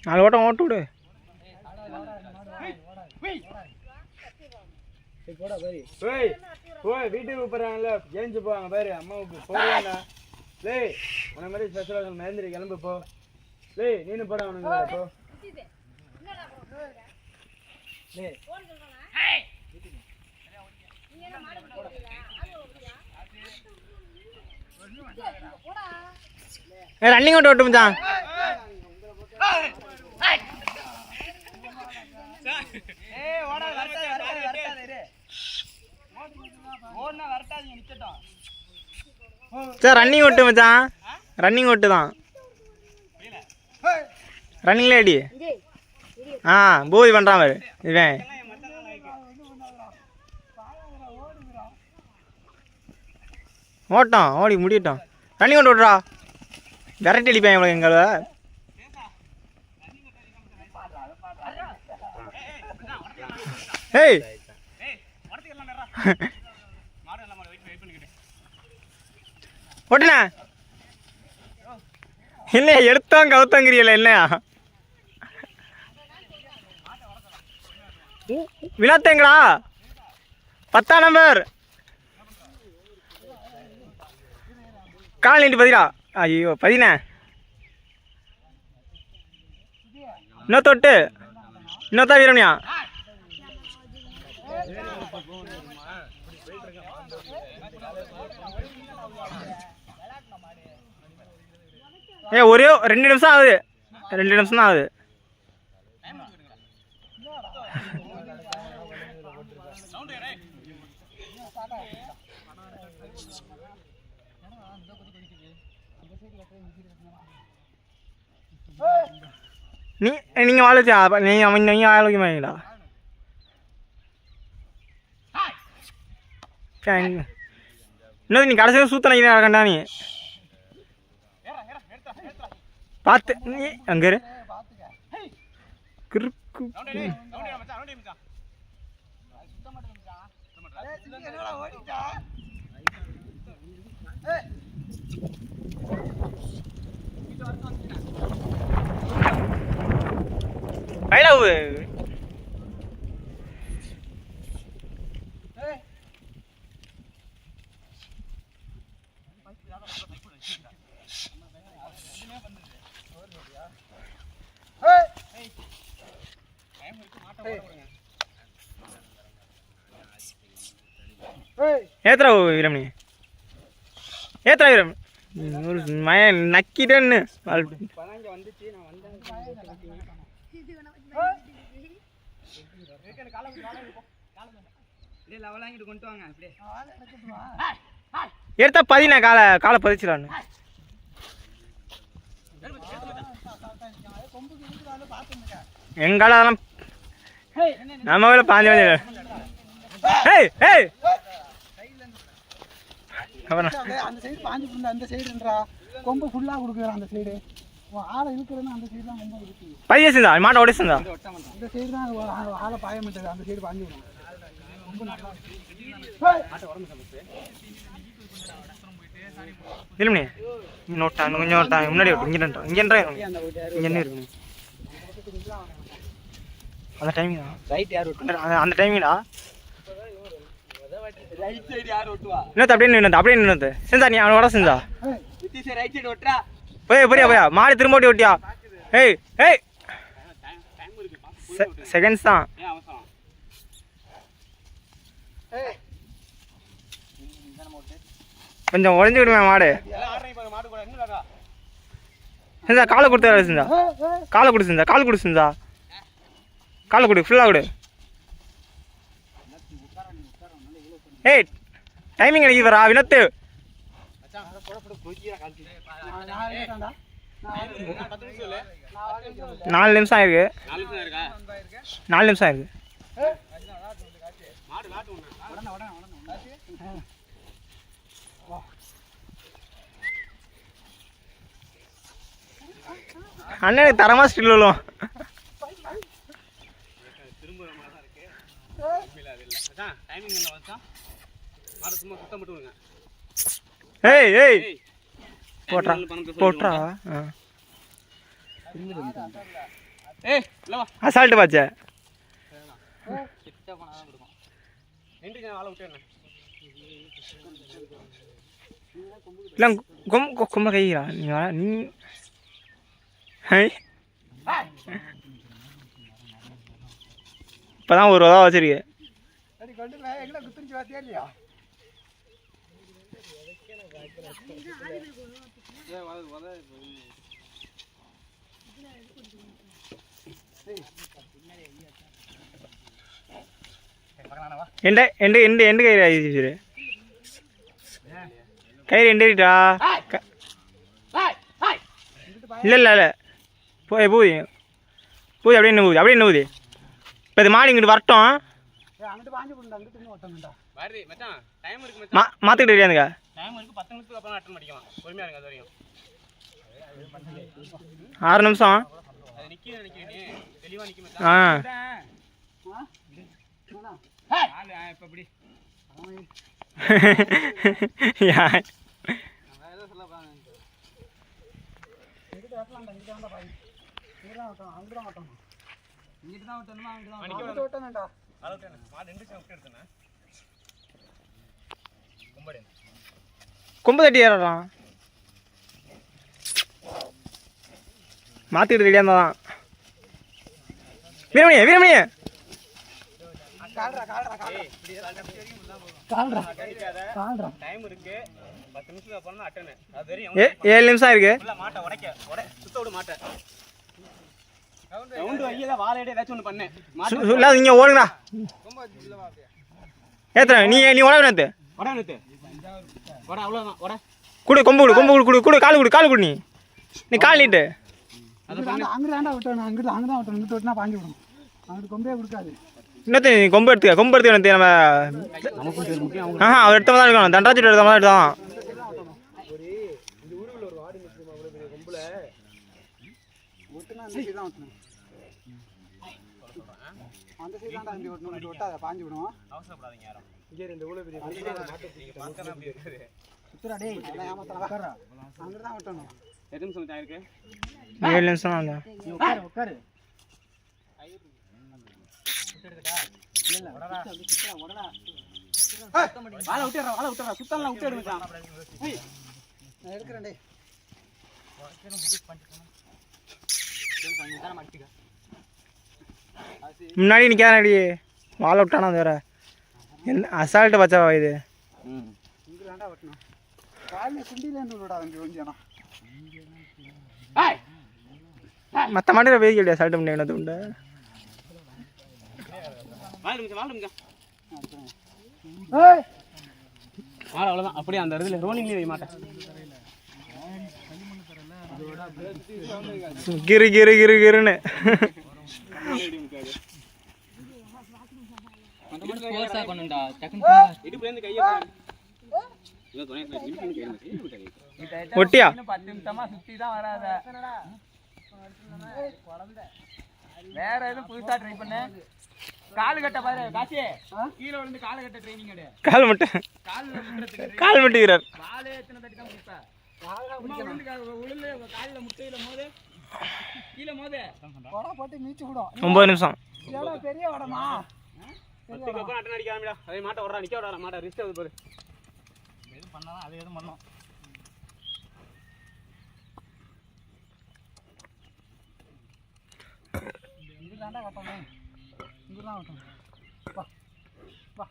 நாலு ஓட்டம் ஓட்டு விடு. வீட்டுக்கு கூப்பிட்றாங்கல்ல, ஏஞ்சி போவாங்க பாரு. அம்மாவுக்கு போடுவாங்க. லேய் உன மாதிரி ஸ்பெஷலாக மறந்துடு, கிளம்பு போ. லேய் நீனு போட அவனுங்க போ. ரன்னிங் ஓட்டு ஓட்டு மச்சான். சார் ரன்னிங் ஓட்டு மச்சான், ரன்னிங் ஓட்டு தான். ரன்னிங்ல அடி. பூவி பண்ணுறான் பாரு இவன். ஓட்டம் ஓடி முடியட்டும். ரன்னிங் ஓட்டு ஓட்டுறா, விரட்டி அடிப்பேன் இவ்வளோ எங்களை. ஏய் ஓட்டுண்ணா. இல்லையா எடுத்தோம் கவுத்தங்கிறியல என்னையா? வினோத்தங்களா 10ஆம் நம்பர் கால் நீட்டு பதிரா. ஐயோ பதினே இன்னொத்தொட்டு இன்னொத்தா வீரம்யா. ஒரே 2 நிமிஷம் ஆகுது, 2 நிமிஷம் தான் ஆகுது. நீங்கள் வாழச்சா நீங்கள் ஆரோக்கியமாங்களா? இன்னும் நீ கடைசியில் சூத்த நினைக்கிறா நீ பார்த்து. நீ அங்கே கிறுக்கு ஐடாவு. ஏத்ரா வீரமணி, ஏத்ரா வீரம் மய நக்கிட்டேன்னு எடுத்தா பதினா காலை பதிச்சிடலான்னு. எங்கால அதெல்லாம் நம்ம வேலை பாஞ்சு வந்து அந்த சைடு பாஞ்சு அந்த சைடுன்றா கொம்பு ஃபுல்லா கொடுக்குறான். அந்த சைடு ஆளை இழுக்கிறதுன்னு அந்த சைடு தான் ரொம்ப இருக்கு. பையன் செஞ்சா மாட்டை உடைச்சா இந்த சைடு தான் ஆளை பாய மாட்டேது. அந்த சைடு பாஞ்சு விடும். ரொம்ப நல்லா இல்லைண்ணே நோட்டா கொஞ்சம் முன்னாடி இங்கே இங்கே இருக்கு. அந்த டைமிங் ரைட் யார் அந்த டைமிங்கடா. ரைட் சைடு யார் ஓட்டுவா? இன்னொரு அப்படியே நின்று செஞ்சா நீ அவனோட செஞ்சா ரைட் சைடு ஓட்டுறா. போயா மாடு திரும்ப ஓட்டி ஓட்டியா? ஏய் செகண்ட்ஸ் தான். கொஞ்சம் உடஞ்சி விடுவேன் மாடு. செஞ்சா காலை கொடுத்து செஞ்சா காலை கொடு செஞ்சா காலை கொடு ஃபுல்லாக கொடு. ஏய் டைமிங் கிடைக்குது வரா வினத்து. 4 நிமிஷம் ஆயிருக்கு. 4 நிமிஷம் ஆயிருக்கு. அண்ணனுக்கு தரமா ஸ்டில் விழும். ஏய் ஏய் போட்றா போட்றா அசால்ட்டு பாச்ச இல்லை கொம்ப கையா நீ இப்போதான் ஒரு ரூபா வச்சிருக்கு எண்டு கயிறு ஆயிடுச்சு கயிறு எண்டிட்டா இல்லை பூதி அப்படியே என்ன ஊதி இப்போ இது மாடி இங்கிட்டு வரட்டும் மாற்றிக்கிட்டு இல்லையாந்துக்கா 6 நிமிஷம் ஆ கொம்பு தட்டி ஏறான் மாத்திட்டு ரெடியா இருந்தாதான் வீரமணிய ஏழு நிமிஷம் இருக்கு நீங்க ஓடுங்கண்ணா ஏத்துற நீ உடனே கொடு கொம்பு கொடு கால் கொடு நீ கால் நீட்டு இன்னொரு நீ கொம்பு எடுத்துக்க நம்ம அவர் எடுத்த தான் இருக்கணும் தண்டராஜ் எடுத்த மாதிரி எடுத்தான் ஏழு நிமிஷம் முன்னாடி நிக்காதடி வாழை விட்டானா வேற என்ன அசால்ட்டு பச்சாவா இது மற்ற மாட்டில் பேசி இல்லையா அசால்ட்டு பண்ணி என்ன உண்டு அவ்வளோதான் அப்படியே அந்த இடத்துல ரோலிங்லேயே வைக்க மாட்டேன் கிருன்னு ஒட்டியா 10 நிமிஷமா சுத்தி தான் வராத வேற எதுவும் புதுசா ட்ரை பண்ணு கால் கட்ட பாரு காசி கீழ விழுந்து கால் கட்ட ட்ரைனிங் எடு கால் மட்டும் வாளே எத்தனை தட்டி தான் குடுப்ப உளுந்து கால்ல முட்டையில மோது கீழ மோது வட போட்டு மீச்சு விடும் 9 நிமிஷம் பெரிய வடமா அதுக்கு அப்புறம் அட்டன் அடிக்காமடா அதே மாட்ட வர்றா நிக்க விடாத மாட்ட ரிஸ்க் ஆகுது பாரு எது பண்ணாலும் அது எதுவும் பண்ணோம் இங்க தாண்டா கட்டணும் இங்க தான் கட்டணும் வா வா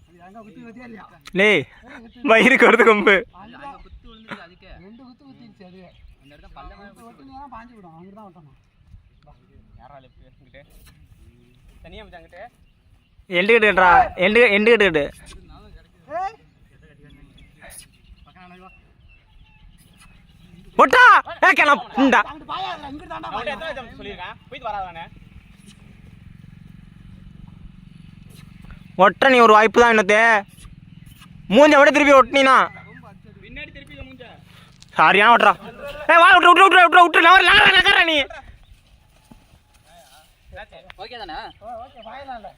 அது அங்க குத்தி வச்சியா இல்லையா டேய் வயிறுக்கு வருது கொம்பு அங்க குத்து விழுந்துச்சு அதுக்கு 2 குத்து குத்திருச்சு அது அந்த இடத்துல பல்லமா ஒட்டுனா பாஞ்சு விடும் அங்க தான் கட்டணும் யாரா லெஃப்ட் இங்கிட்ட தனியா மச்சாங்கிட்ட எண்டு கட்டு ஏய் ஒட்டா ஏக்கனா புண்டா அங்க பாயால இங்க தாண்டா அவன் எத்தனை சொல்லிருக்கான் போய் வராதானே ஒட்ட நீ ஒரு வாய்ப்பு தான் என்னத்தே மூஞ்ச விட திருப்பி ஒட்டினா பின்னாடி திருப்பி மூஞ்ச சரியான ஓட்டுறா ஏய் வா விட்டு நீ ஓகே தானே ஓகே வாயலாம் இல்லை